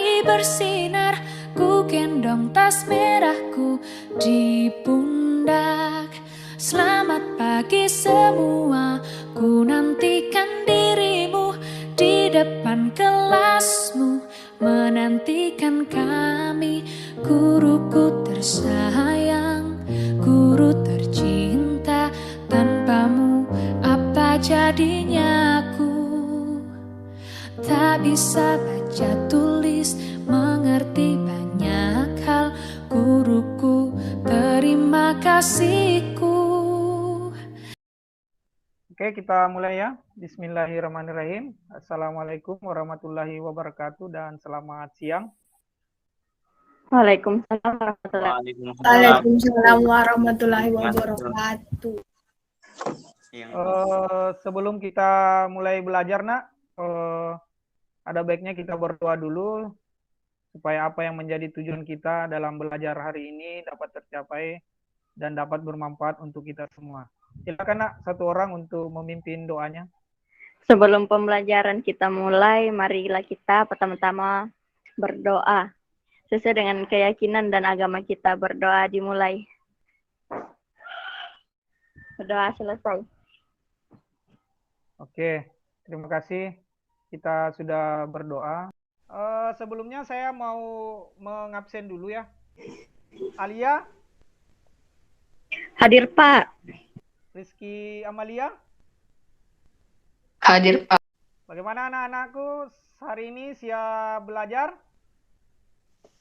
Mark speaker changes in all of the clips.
Speaker 1: matahari bersinar, ku gendong tas merahku di pundak. Selamat pagi semua, ku nantikan dirimu di depan kelasmu, menantikan kami. Guruku tersayang, guru tercinta, tanpamu apa jadinya aku? Tak bisa baca tulis, mengerti banyak hal. Guruku, terima kasihku.
Speaker 2: Oke, kita mulai ya. Bismillahirrahmanirrahim. Assalamualaikum warahmatullahi wabarakatuh dan selamat siang.
Speaker 3: Waalaikumsalam warahmatullahi wabarakatuh.
Speaker 4: Waalaikumsalam warahmatullahi wabarakatuh.
Speaker 2: Sebelum kita mulai belajar, Nak, ada baiknya kita berdoa dulu supaya apa yang menjadi tujuan kita dalam belajar hari ini dapat tercapai dan dapat bermanfaat untuk kita semua. Silakan, Nak, satu orang untuk memimpin doanya.
Speaker 3: Sebelum pembelajaran kita mulai, marilah kita pertama-tama berdoa. Sesuai dengan keyakinan dan agama kita, berdoa dimulai. Berdoa selesai.
Speaker 2: Oke, terima kasih. Kita sudah berdoa. Sebelumnya saya mau mengabsen dulu ya. Alia,
Speaker 3: Hadir, Pak.
Speaker 2: Rizky Amalia,
Speaker 4: Hadir, Pak.
Speaker 2: bagaimana anak-anakku hari ini siap belajar?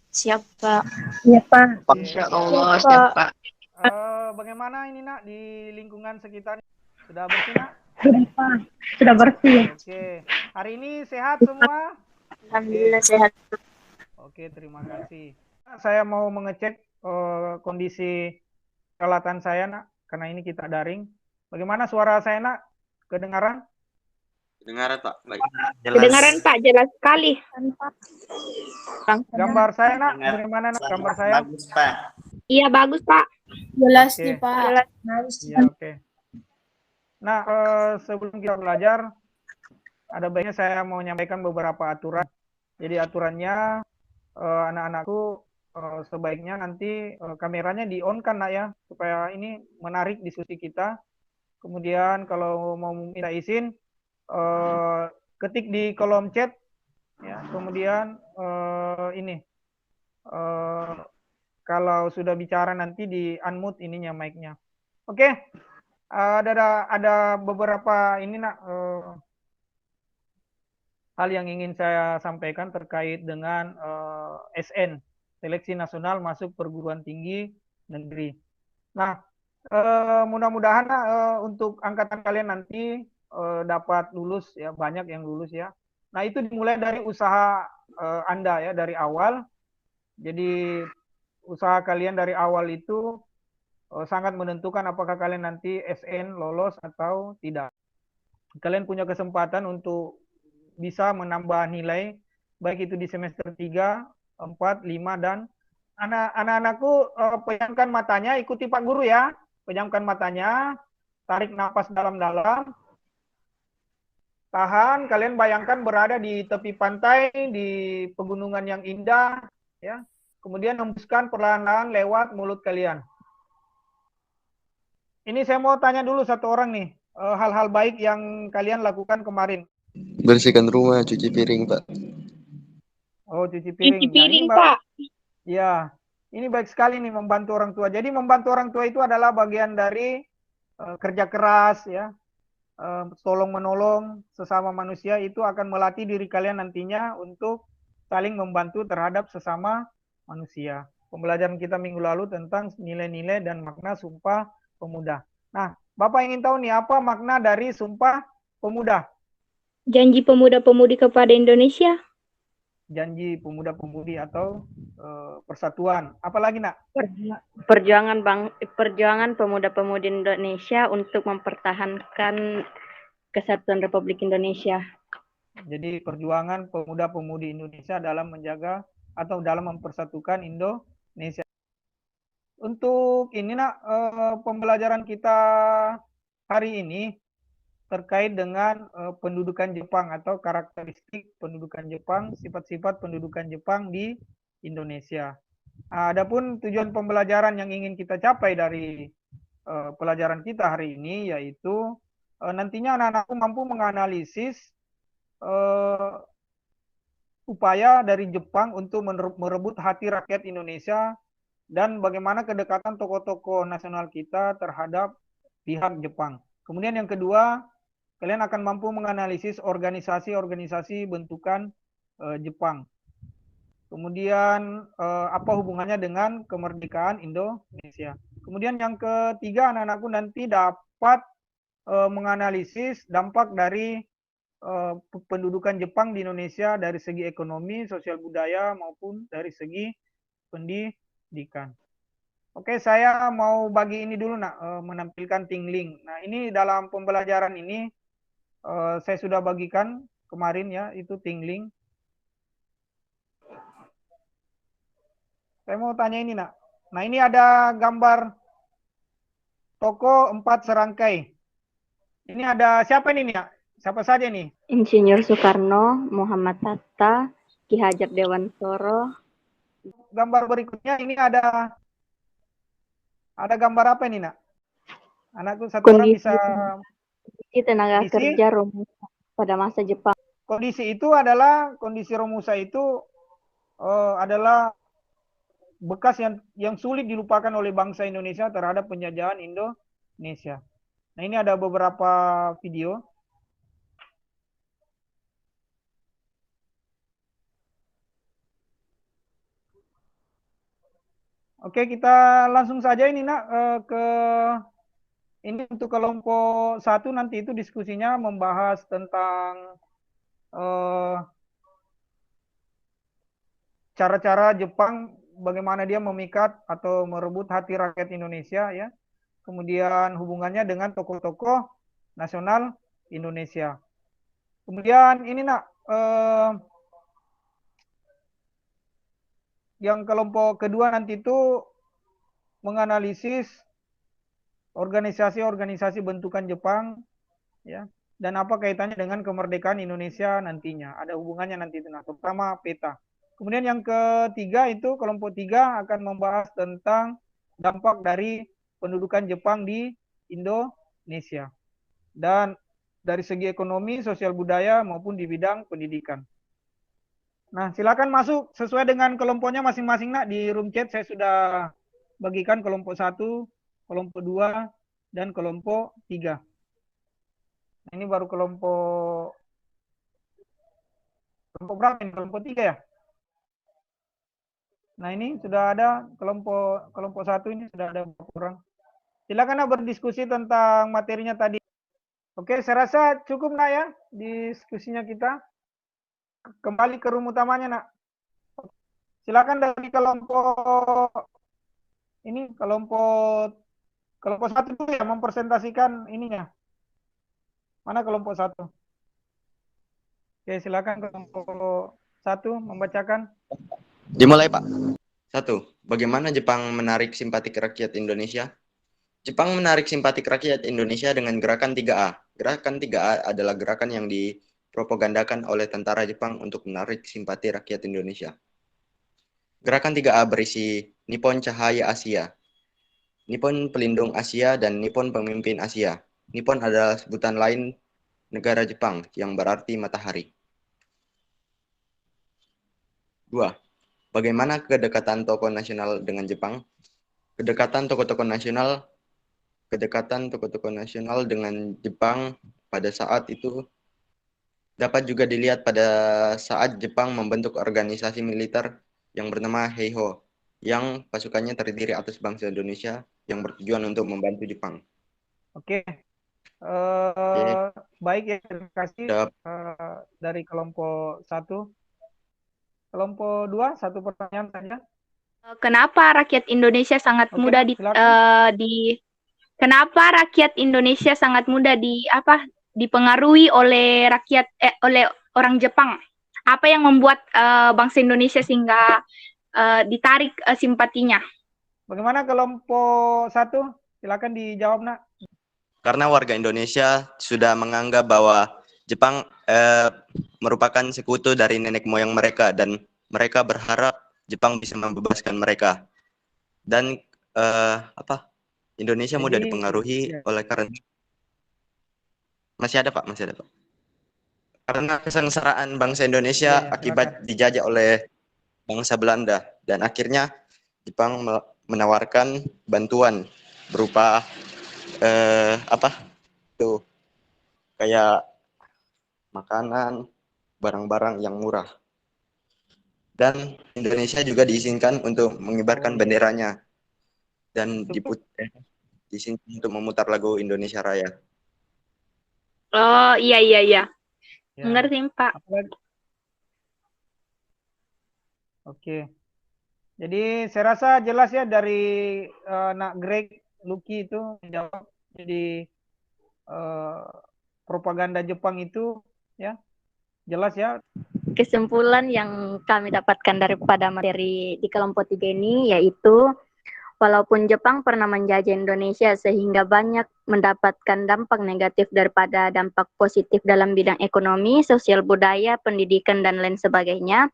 Speaker 4: Siap, Pak.
Speaker 3: Iya, Pak.
Speaker 4: Insya Allah, siap, Pak.
Speaker 2: Bagaimana ini, Nak, di lingkungan sekitar? Sudah bersih, Nak?
Speaker 3: Sudah, Pak. Sudah bersih.
Speaker 2: Oke, hari ini sehat semua?
Speaker 3: Alhamdulillah sehat.
Speaker 2: Oke, terima kasih. Saya mau mengecek kondisi peralatan saya, Nak, karena ini kita daring. Bagaimana suara saya, Nak? Kedengaran?
Speaker 5: Kedengaran, Pak. Baik.
Speaker 6: Jelas. Kedengaran, Pak, jelas sekali.
Speaker 2: Gambar saya, Nak, bagaimana, Nak, gambar saya?
Speaker 5: Bagus, Pak.
Speaker 6: Iya, bagus, Pak.
Speaker 4: Jelas
Speaker 2: Oke.
Speaker 4: nih, Pak.
Speaker 6: Jelas.
Speaker 2: Iya, oke. Nah, sebelum kita belajar, ada baiknya saya mau menyampaikan beberapa aturan. Jadi aturannya, anak-anakku sebaiknya nanti kameranya di-on-kan, Nak, ya, supaya ini menarik diskusi kita. Kemudian kalau mau minta izin, ketik di kolom chat, ya. Kemudian ini, kalau sudah bicara nanti di unmute ininya mic-nya. Oke, ada beberapa ini, Nak, hal yang ingin saya sampaikan terkait dengan SN, Seleksi Nasional Masuk Perguruan Tinggi Negeri. Nah, mudah-mudahan untuk angkatan kalian nanti dapat lulus ya, banyak yang lulus ya. Nah, itu dimulai dari usaha Anda ya, dari awal. Jadi usaha kalian dari awal itu sangat menentukan apakah kalian nanti SN lolos atau tidak. Kalian punya kesempatan untuk bisa menambah nilai baik itu di semester 3, 4, 5 dan anak-anakku pejamkan matanya, ikuti Pak Guru ya. Pejamkan matanya, tarik nafas dalam-dalam. Tahan, kalian bayangkan berada di tepi pantai, di pegunungan yang indah ya. Kemudian hembuskan perlahan-lahan lewat mulut kalian. Ini saya mau tanya dulu satu orang nih, hal-hal baik yang kalian lakukan kemarin.
Speaker 7: Bersihkan rumah, cuci piring, Pak.
Speaker 2: Oh, cuci piring.
Speaker 6: Cuci piring,
Speaker 2: Nah,
Speaker 6: Pak.
Speaker 2: ya, ini baik sekali nih membantu orang tua. Jadi membantu orang tua itu adalah bagian dari kerja keras ya, tolong menolong sesama manusia, itu akan melatih diri kalian nantinya untuk saling membantu terhadap sesama manusia. Pembelajaran kita minggu lalu tentang nilai-nilai dan makna Sumpah Pemuda. Nah, Bapak ingin tahu nih apa makna dari Sumpah Pemuda?
Speaker 6: Janji pemuda-pemudi kepada Indonesia.
Speaker 2: Janji pemuda-pemudi atau persatuan. Apalagi, Nak?
Speaker 3: Perjuangan pemuda-pemudi Indonesia untuk mempertahankan kesatuan Republik Indonesia.
Speaker 2: Jadi perjuangan pemuda-pemudi Indonesia dalam menjaga atau dalam mempersatukan Indonesia. Untuk ini, Nak, pembelajaran kita hari ini terkait dengan pendudukan Jepang atau karakteristik pendudukan Jepang, sifat-sifat pendudukan Jepang di Indonesia. Adapun tujuan pembelajaran yang ingin kita capai dari pelajaran kita hari ini yaitu nantinya anak-anakku mampu menganalisis upaya dari Jepang untuk merebut hati rakyat Indonesia dan bagaimana kedekatan tokoh-tokoh nasional kita terhadap pihak Jepang. Kemudian yang kedua, kalian akan mampu menganalisis organisasi-organisasi bentukan Jepang. Kemudian apa hubungannya dengan kemerdekaan Indonesia. Kemudian yang ketiga, anak-anakku nanti dapat menganalisis dampak dari pendudukan Jepang di Indonesia dari segi ekonomi, sosial budaya maupun dari segi pendidikan. Oke, saya mau bagi ini dulu nak, menampilkan tingling. Nah, ini dalam pembelajaran ini saya sudah bagikan kemarin ya, itu tingling. Saya mau tanya ini nak. Nah, ini ada gambar toko 4 serangkai. Ini ada siapa ini nak? Siapa saja nih?
Speaker 3: Insinyur Soekarno, Muhammad Hatta, Ki Hajar Dewantara.
Speaker 2: Gambar berikutnya ini ada gambar apa ini nak? Anakku satu orang bisa
Speaker 3: tenaga
Speaker 2: kondisi,
Speaker 3: kerja Romusa pada masa Jepang.
Speaker 2: Kondisi itu adalah kondisi Romusa itu adalah bekas yang sulit dilupakan oleh bangsa Indonesia terhadap penjajahan Indonesia. Nah, ini ada beberapa video. Oke, kita langsung saja ini nak ke ini untuk kelompok 1 nanti itu diskusinya membahas tentang cara-cara Jepang bagaimana dia memikat atau merebut hati rakyat Indonesia ya. Kemudian hubungannya dengan tokoh-tokoh nasional Indonesia. Kemudian ini nak yang kelompok kedua nanti itu menganalisis organisasi-organisasi bentukan Jepang ya, dan apa kaitannya dengan kemerdekaan Indonesia nantinya. Ada hubungannya nanti itu. Nah, pertama peta. Kemudian yang ketiga itu kelompok 3 akan membahas tentang dampak dari pendudukan Jepang di Indonesia. Dan dari segi ekonomi, sosial budaya maupun di bidang pendidikan. Nah, silakan masuk sesuai dengan kelompoknya masing-masing nak. Di room chat saya sudah bagikan kelompok 1, kelompok 2, dan kelompok 3. Nah, ini baru kelompok berapa ini? Kelompok 3 ya? Nah, ini sudah ada kelompok 1 ini sudah ada beberapa orang. Silakan nak berdiskusi tentang materinya tadi. Oke, saya rasa cukup nak ya diskusinya kita. Kembali ke room utamanya nak. Silakan dari kelompok ini, kelompok 1 dulu ya mempresentasikan ininya. Mana kelompok 1? Oke, silakan kelompok 1 membacakan.
Speaker 5: Dimulai, Pak. 1. Bagaimana Jepang menarik simpatik rakyat Indonesia? Jepang menarik simpatik rakyat Indonesia dengan gerakan 3A. Gerakan 3A adalah gerakan yang dipropagandakan oleh tentara Jepang untuk menarik simpati rakyat Indonesia. Gerakan 3A berisi Nippon Cahaya Asia, Nippon Pelindung Asia, dan Nippon Pemimpin Asia. Nippon adalah sebutan lain negara Jepang yang berarti matahari. 2. Bagaimana kedekatan tokoh nasional dengan Jepang? Kedekatan tokoh-tokoh nasional dengan Jepang pada saat itu dapat juga dilihat pada saat Jepang membentuk organisasi militer yang bernama Heiho, yang pasukannya terdiri atas bangsa Indonesia yang bertujuan untuk membantu Jepang.
Speaker 2: Oke. Baik ya, terima kasih dari kelompok 1. Kelompok 2, satu pertanyaan saja.
Speaker 6: Kenapa rakyat Indonesia sangat mudah Kenapa rakyat Indonesia sangat mudah dipengaruhi oleh oleh orang Jepang? Apa yang membuat bangsa Indonesia sehingga ditarik simpatinya?
Speaker 2: Bagaimana kelompok 1? Silakan dijawab nak.
Speaker 5: karena warga Indonesia sudah menganggap bahwa Jepang merupakan sekutu dari nenek moyang mereka dan mereka berharap Jepang bisa membebaskan mereka. Dan Indonesia mudah
Speaker 2: Jadi,
Speaker 5: dipengaruhi
Speaker 2: ya.
Speaker 5: oleh karena masih ada Pak. Karena kesengsaraan bangsa Indonesia
Speaker 2: Ya,
Speaker 5: akibat
Speaker 2: silakan.
Speaker 5: dijajah oleh bangsa Belanda dan akhirnya Jepang menawarkan bantuan berupa kayak makanan, barang-barang yang murah. Dan Indonesia juga diizinkan untuk mengibarkan benderanya dan diizinkan untuk memutar lagu Indonesia Raya.
Speaker 6: Oh, iya.
Speaker 2: Ya.
Speaker 6: Ngerti, Pak.
Speaker 2: Oke. Jadi saya rasa jelas ya dari Nak Greg Lucky itu menjawab. Jadi propaganda Jepang itu ya jelas ya.
Speaker 3: Kesimpulan yang kami dapatkan daripada materi di kelompok 3 ini yaitu walaupun Jepang pernah menjajah Indonesia sehingga banyak mendapatkan dampak negatif daripada dampak positif dalam bidang ekonomi, sosial budaya, pendidikan, dan lain sebagainya,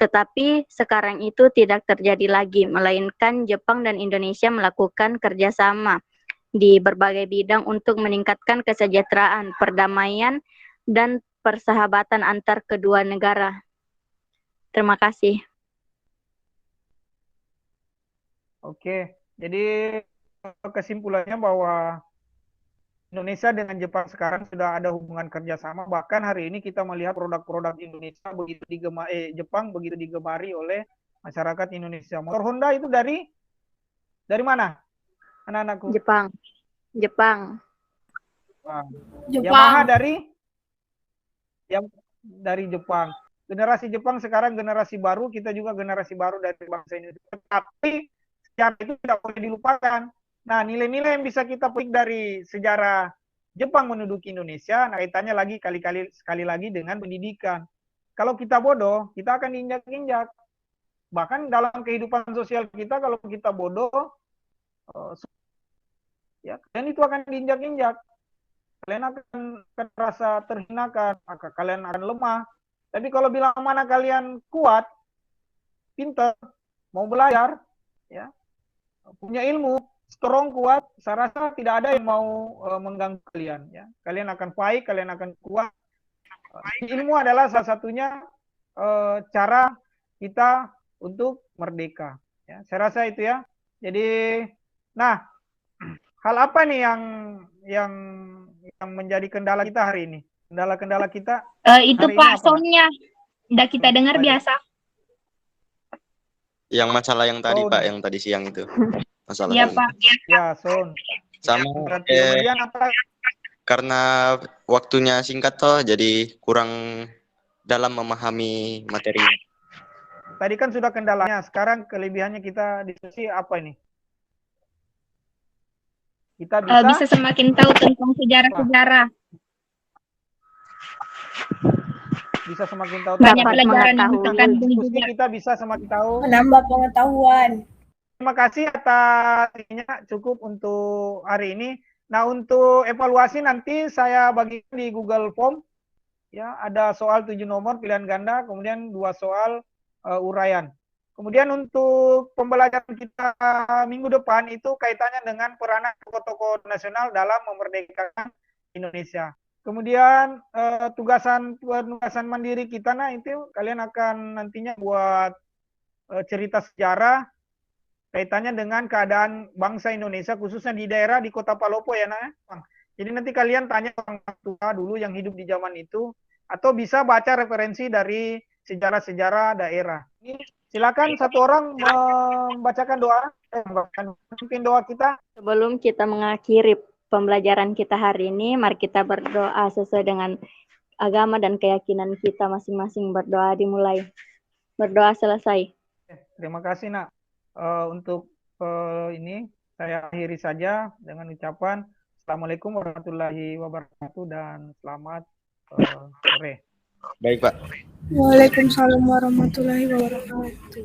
Speaker 3: tetapi sekarang itu tidak terjadi lagi, melainkan Jepang dan Indonesia melakukan kerjasama di berbagai bidang untuk meningkatkan kesejahteraan, perdamaian, dan persahabatan antar kedua negara. Terima kasih.
Speaker 2: Oke, jadi kesimpulannya bahwa Indonesia dengan Jepang sekarang sudah ada hubungan kerjasama. Bahkan hari ini kita melihat produk-produk Indonesia begitu Jepang begitu digemari oleh masyarakat Indonesia. Motor Honda itu dari mana, anak-anakku?
Speaker 3: Jepang.
Speaker 2: Yamaha dari Jepang. Generasi Jepang sekarang generasi baru, kita juga generasi baru dari bangsa Indonesia. Tapi sejarah itu tidak boleh dilupakan. Nah, nilai-nilai yang bisa kita petik dari sejarah Jepang menduduki Indonesia, nah kaitannya sekali lagi dengan pendidikan. Kalau kita bodoh, kita akan diinjak-injak. Bahkan dalam kehidupan sosial kita, kalau kita bodoh, ya, dan itu akan diinjak-injak. Kalian akan merasa terhinakan, maka kalian akan lemah. Tapi kalau bilang mana kalian kuat, pintar, mau belajar, ya, punya ilmu, strong, kuat, saya rasa tidak ada yang mau mengganggu kalian. Ya. Kalian akan baik, kalian akan kuat. Ilmu adalah salah satunya cara kita untuk merdeka. Ya. Saya rasa itu ya. Jadi, nah, hal apa nih yang menjadi kendala kita hari ini? Kendala-kendala kita
Speaker 6: Itu
Speaker 2: hari
Speaker 6: Pak,
Speaker 2: ini apa?
Speaker 6: soundnya udah kita dengar biasa.
Speaker 5: Yang masalah yang tadi
Speaker 2: Sound.
Speaker 5: Pak, yang tadi siang itu. Masalah
Speaker 6: Iya
Speaker 5: sound.
Speaker 6: Pak.
Speaker 2: Ya, sound.
Speaker 5: Sama
Speaker 2: Kemudian apa?
Speaker 5: karena waktunya singkat toh, jadi kurang dalam memahami materi.
Speaker 2: Tadi kan sudah kendalanya, sekarang kelebihannya kita diskusi apa ini? Kita
Speaker 6: Bisa semakin tahu tentang sejarah-sejarah.
Speaker 2: Bisa semakin tahu
Speaker 6: Banyak
Speaker 3: Dapat
Speaker 6: pelajaran yang
Speaker 3: mengetahui.
Speaker 6: kita kandung
Speaker 2: diskusi,
Speaker 6: juga.
Speaker 2: kita bisa semakin tahu.
Speaker 4: Menambah pengetahuan.
Speaker 2: Terima kasih atas ininya, cukup untuk hari ini. Nah, untuk evaluasi nanti saya bagikan di Google Form. Ya, ada soal 7 nomor pilihan ganda, kemudian 2 soal uraian. Kemudian untuk pembelajaran kita minggu depan itu kaitannya dengan peranan tokoh-tokoh nasional dalam memerdekakan Indonesia. Kemudian penugasan mandiri kita, nah itu kalian akan nantinya buat cerita sejarah kaitannya dengan keadaan bangsa Indonesia khususnya di daerah di Kota Palopo ya nak. Jadi nanti kalian tanya orang tua dulu yang hidup di zaman itu atau bisa baca referensi dari sejarah-sejarah daerah. Ini silakan satu orang membacakan doa, mungkin doa kita.
Speaker 3: Sebelum kita mengakhiri pembelajaran kita hari ini, mari kita berdoa sesuai dengan agama dan keyakinan kita masing-masing. Berdoa dimulai. Berdoa selesai.
Speaker 2: Terima kasih nak. Untuk ini saya akhiri saja dengan ucapan Assalamualaikum warahmatullahi wabarakatuh dan selamat sore.
Speaker 5: Baik Pak.
Speaker 4: Waalaikumsalam warahmatullahi wabarakatuh.